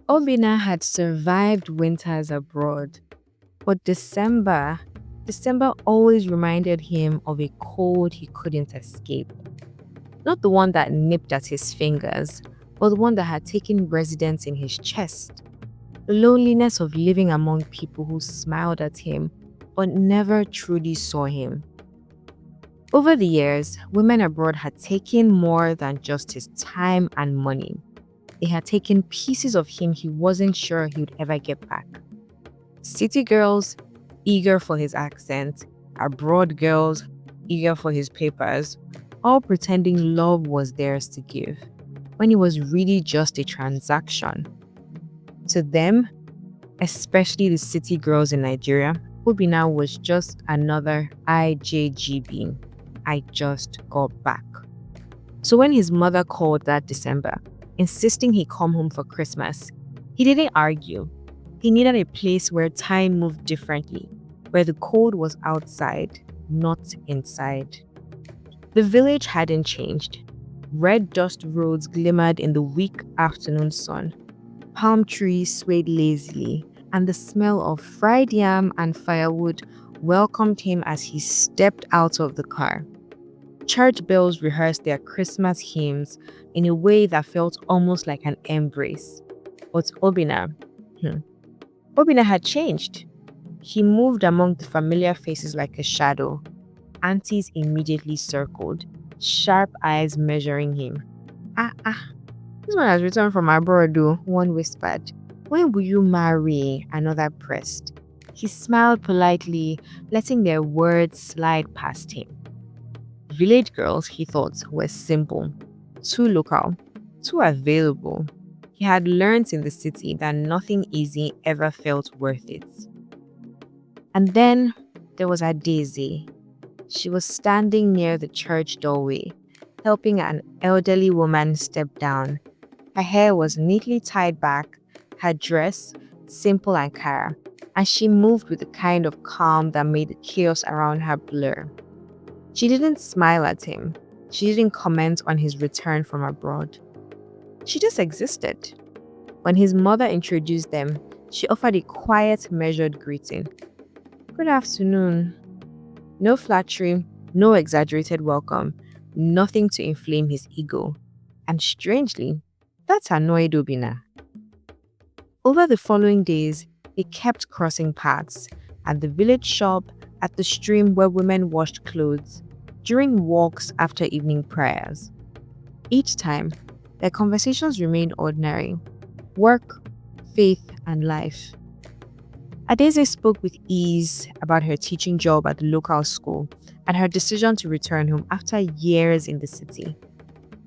Obina had survived winters abroad, but December always reminded him of a cold he couldn't escape. Not the one that nipped at his fingers, but the one that had taken residence in his chest. The loneliness of living among people who smiled at him but never truly saw him. Over the years, women abroad had taken more than just his time and money. They had taken pieces of him he wasn't sure he would ever get back. City girls, eager for his accent, abroad girls, eager for his papers, all pretending love was theirs to give, when it was really just a transaction. To them, especially the city girls in Nigeria, Obina was just another IJGB. I just got back. So when his mother called that December, insisting he come home for Christmas, he didn't argue. He needed a place where time moved differently, where the cold was outside, not inside. The village hadn't changed. Red dust roads glimmered in the weak afternoon sun. Palm trees swayed lazily, and the smell of fried yam and firewood welcomed him as he stepped out of the car. Church bells rehearsed their Christmas hymns in a way that felt almost like an embrace. But hmm, Obina had changed. He moved among the familiar faces like a shadow. Aunties immediately circled, sharp eyes measuring him. Ah, this one has returned from abroad, though, one whispered. When will you marry? Another pressed. He smiled politely, letting their words slide past him. Village girls, he thought, were simple, too local, too available. He had learnt in the city that nothing easy ever felt worth it. And then there was Daisy. She was standing near the church doorway, helping an elderly woman step down. Her hair was neatly tied back, her dress simple and Ankara, and she moved with the kind of calm that made the chaos around her blur. She didn't smile at him. She didn't comment on his return from abroad. She just existed. When his mother introduced them, she offered a quiet, measured greeting. Good afternoon. No flattery, no exaggerated welcome, nothing to inflame his ego. And strangely, that annoyed Obina. Over the following days, they kept crossing paths at the village shop, at the stream where women washed clothes, during walks after evening prayers. Each time, their conversations remained ordinary work, faith, and life. Adeze spoke with ease about her teaching job at the local school and her decision to return home after years in the city.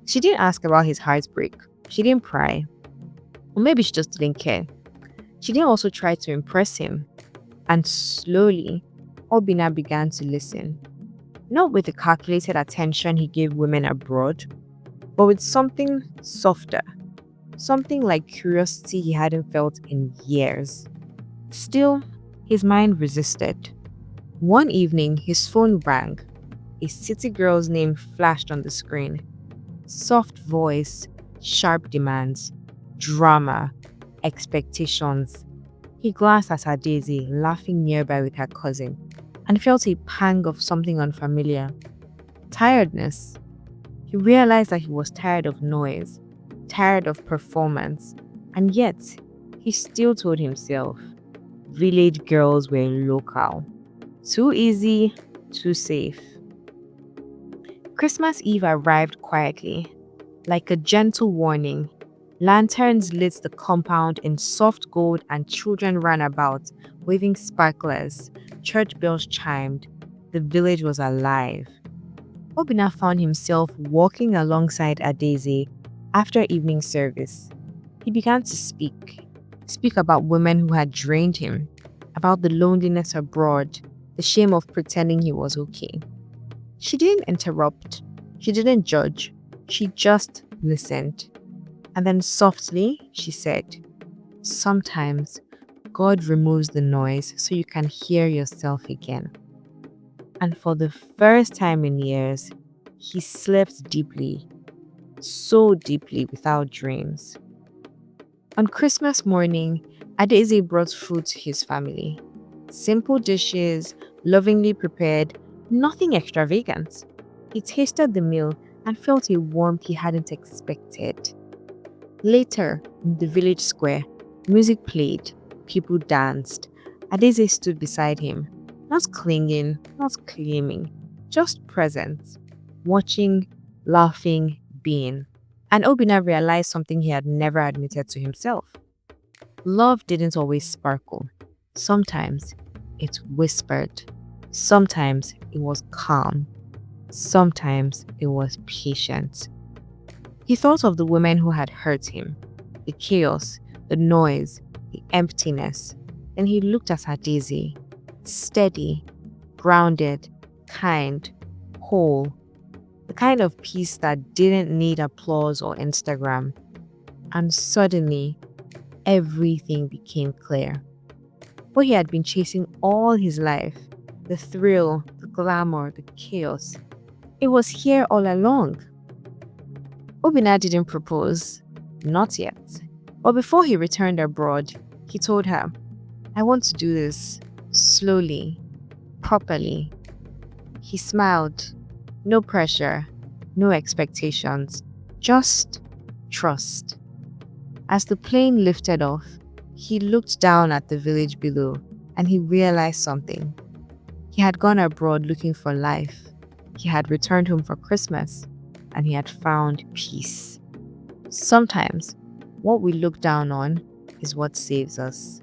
She didn't ask about his heartbreak. She didn't pry. Or maybe she just didn't care. She didn't also try to impress him. And slowly, Obina began to listen. Not with the calculated attention he gave women abroad, but with something softer. Something like curiosity he hadn't felt in years. Still, his mind resisted. One evening, his phone rang. A city girl's name flashed on the screen. Soft voice, sharp demands, drama, expectations. He glanced at her Daisy, laughing nearby with her cousin, and felt a pang of something unfamiliar. Tiredness. He realized that he was tired of noise, tired of performance, and yet he still told himself village girls were local. Too easy, too safe. Christmas Eve arrived quietly, like a gentle warning. Lanterns lit the compound in soft gold and children ran about, waving sparklers. Church bells chimed. The village was alive. Obina found himself walking alongside Adeze after evening service. He began to speak about women who had drained him, about the loneliness abroad, the shame of pretending he was okay. She didn't interrupt. She didn't judge. She just listened. And then softly, she said, sometimes God removes the noise so you can hear yourself again. And for the first time in years, he slept deeply, so deeply without dreams. On Christmas morning, Adeze brought food to his family. Simple dishes, lovingly prepared, nothing extravagant. He tasted the meal and felt a warmth he hadn't expected. Later, in the village square, music played, people danced. Adeze stood beside him, not clinging, not claiming, just present, watching, laughing, being. And Obina realized something he had never admitted to himself. Love didn't always sparkle. Sometimes it whispered. Sometimes it was calm. Sometimes it was patient. He thought of the women who had hurt him, the chaos, the noise, the emptiness. Then he looked at her Daisy, steady, grounded, kind, whole, the kind of peace that didn't need applause or Instagram. And suddenly, everything became clear. What he had been chasing all his life, the thrill, the glamour, the chaos, it was here all along. Obina didn't propose, not yet. But before he returned abroad, he told her, I want to do this slowly, properly. He smiled. No pressure, no expectations, just trust. As the plane lifted off, he looked down at the village below and he realized something. He had gone abroad looking for life. He had returned home for Christmas and he had found peace. Sometimes, what we look down on is what saves us.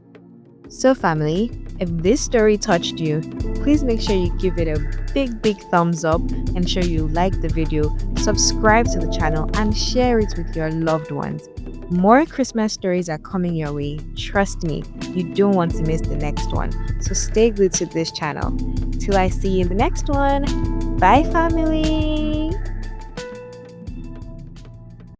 So family, if this story touched you, please make sure you give it a big thumbs up, ensure you like the video, subscribe to the channel and share it with your loved ones. More Christmas stories are coming your way. Trust me, you don't want to miss the next one. So stay glued to this channel. Till I see you in the next one. Bye family!